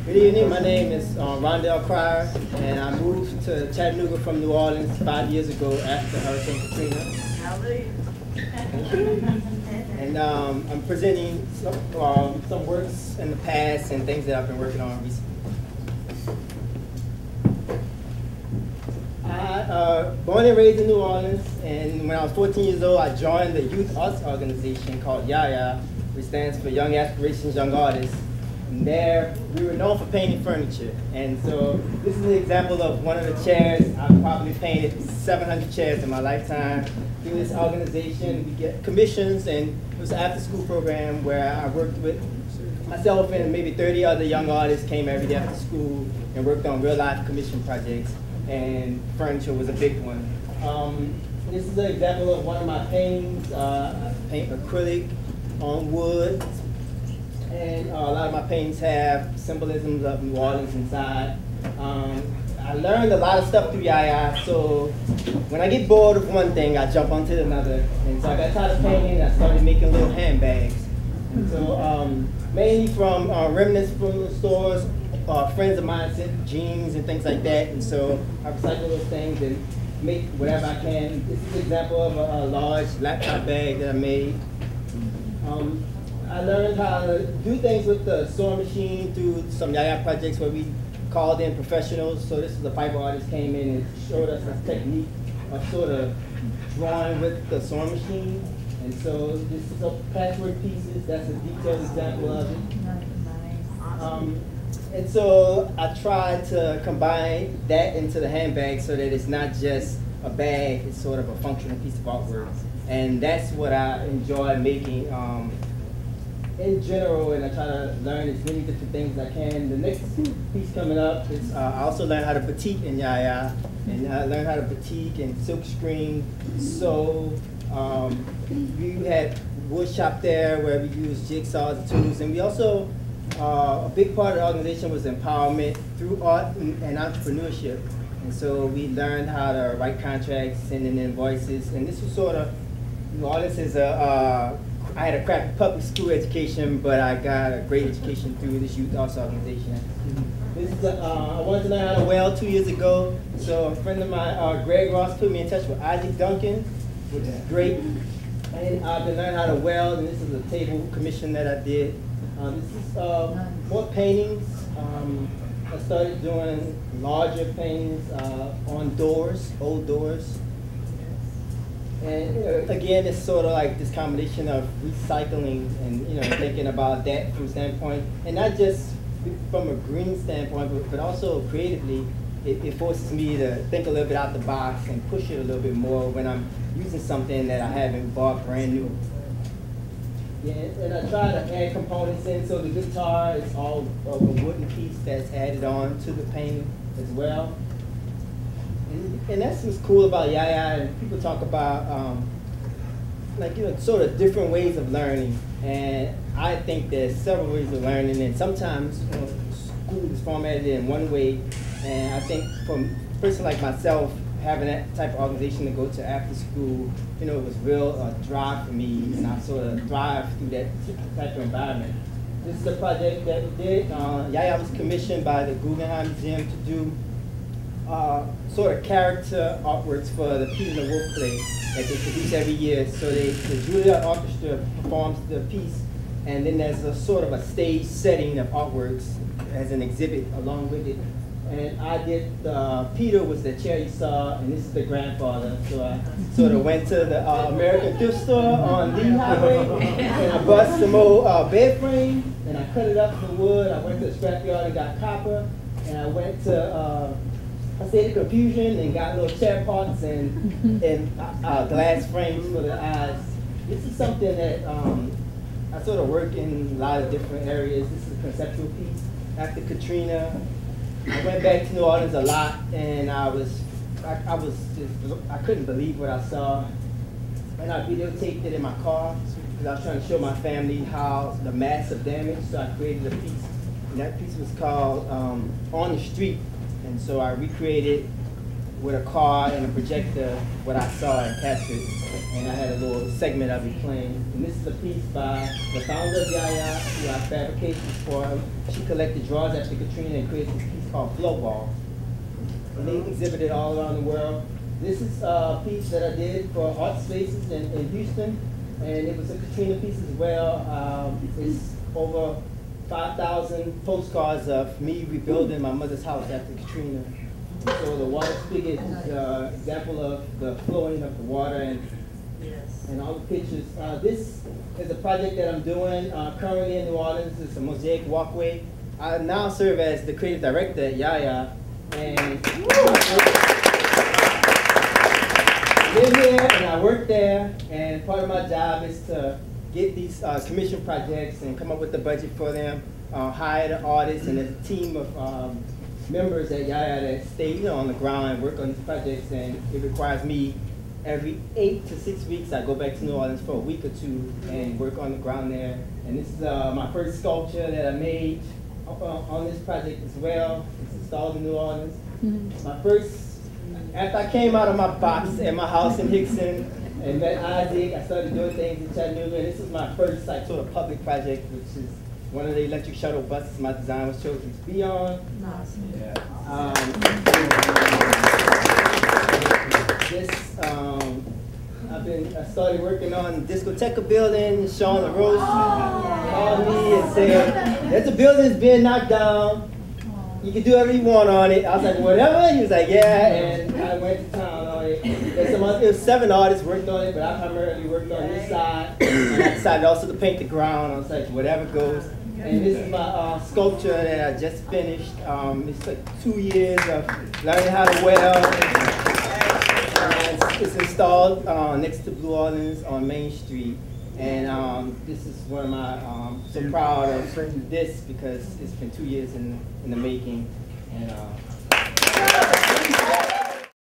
Good evening. My name is Rondell Crier, and I moved to Chattanooga from New Orleans 5 years ago after Hurricane Katrina. Hallelujah. And I'm presenting some works in the past and things that I've been working on recently. I born and raised in New Orleans, and when I was 14 years old, I joined the youth arts organization called YAYA, which stands for Young Aspirations, Young Artists. And there, we were known for painting furniture. And so this is an example of one of the chairs. I've probably painted 700 chairs in my lifetime. Through this organization, we get commissions, and it was an after-school program where I worked with myself and maybe 30 other young artists came every day after school and worked on real-life commission projects, and furniture was a big one. This is an example of one of my paintings. I paint acrylic on wood. And a lot of my paintings have symbolisms of New Orleans inside. I learned a lot of stuff through Yaya, so when I get bored of one thing, I jump onto another. And so I got tired of painting, and I started making little handbags. And so mainly from remnants from the stores, friends of mine sent jeans and things like that. And so I recycle those things and make whatever I can. This is an example of a large laptop bag that I made. I learned how to do things with the sewing machine through some Yaya projects where we called in professionals. So this is a fiber artist came in and showed us a technique of sort of drawing with the sewing machine. And so this is a patchwork pieces. That's a detailed example of it. And so I tried to combine that into the handbag so that it's not just a bag, it's sort of a functional piece of artwork. And that's what I enjoy making in general, and I try to learn as many different things as I can. The next piece coming up is I also learned how to batik in Yaya, and I learned how to batik and silk screen. So we had wood shop there where we used jigsaws and tools, and we also, a big part of the organization was empowerment through art and entrepreneurship. And so we learned how to write contracts, send in invoices, and this was sort of, New Orleans is I had a crappy public school education, but I got a great education through this youth arts organization. This is I wanted to learn how to weld 2 years ago, so a friend of mine, Greg Ross, put me in touch with Isaac Duncan, which is great. And I've been learning how to weld, and this is a table commission that I did. This is more paintings. I started doing larger paintings on doors, old doors. And again, it's sort of like this combination of recycling and thinking about that from a standpoint, and not just from a green standpoint, but also creatively. It forces me to think a little bit out the box and push it a little bit more when I'm using something that I haven't bought brand new. Yeah, and I try to add components in. So the guitar is all of a wooden piece that's added on to the painting as well. And that's what's cool about Yaya, and people talk about sort of different ways of learning. And I think there's several ways of learning, and sometimes school is formatted in one way. And I think from a person like myself, having that type of organization to go to after school, it was real drive for me, and I sort of thrive through that type of environment. This is a project that we did. Yaya was commissioned by the Guggenheim Museum to do sort of character artworks for the Peter and the Wolf play that they produce every year. So the Juilliard Orchestra performs the piece, and then there's a sort of a stage setting of artworks as an exhibit along with it. And I did, Peter was the chair you saw, and this is the grandfather. So I sort of went to the American thrift store on Lee Highway, and I bought some old bed frame, and I cut it up from wood. I went to the scrapyard and got copper, and I went to I stayed in Confusion and got little chair parts and glass frames for the eyes. This is something that I sort of work in a lot of different areas. This is a conceptual piece. After Katrina, I went back to New Orleans a lot, and I couldn't believe what I saw. And I videotaped it in my car because I was trying to show my family how the massive damage. So I created a piece, and that piece was called On the Street. And so I recreated with a car and a projector what I saw and captured, and I had a little segment of it playing. And this is a piece by the founder of Yaya, who I fabricated for her. She collected drawings after Katrina and created this piece called Flow Ball. And they exhibited all around the world. This is a piece that I did for Art Spaces in Houston, and it was a Katrina piece as well. It's over 5,000 postcards of me rebuilding my mother's house after Katrina. So the water spigot is an example of the flowing of the water and all the pictures. This is a project that I'm doing currently in New Orleans. It's a mosaic walkway. I now serve as the creative director at Yaya, and I live here and I work there, and part of my job is to get these commission projects and come up with the budget for them, hire the artists, and there's a team of members at Yaya that stay on the ground and work on these projects, and it requires me every 8 to 6 weeks. I go back to New Orleans for a week or two and work on the ground there. And this is my first sculpture that I made on this project as well. It's installed in New Orleans. My first, after I came out of my box at my house in Hickson and met Isaac, I started doing things in Chattanooga, and this is my first like sort of public project, which is one of the electric shuttle buses my design was chosen to be on. I started working on the discotheque building. Sean LaRoche called me and said, there's a building that's being knocked down. You can do whatever you want on it. I was like, whatever? He was like, yeah, and I went to town on it. There was 7 artists worked on it, but I primarily worked on this side. And I decided also to paint the ground. I was like, whatever goes. And this is my sculpture that I just finished. It's like 2 years of learning how to weld. It's installed next to Blue Orleans on Main Street. And this is one of my, so proud of this because it's been 2 years in the making. And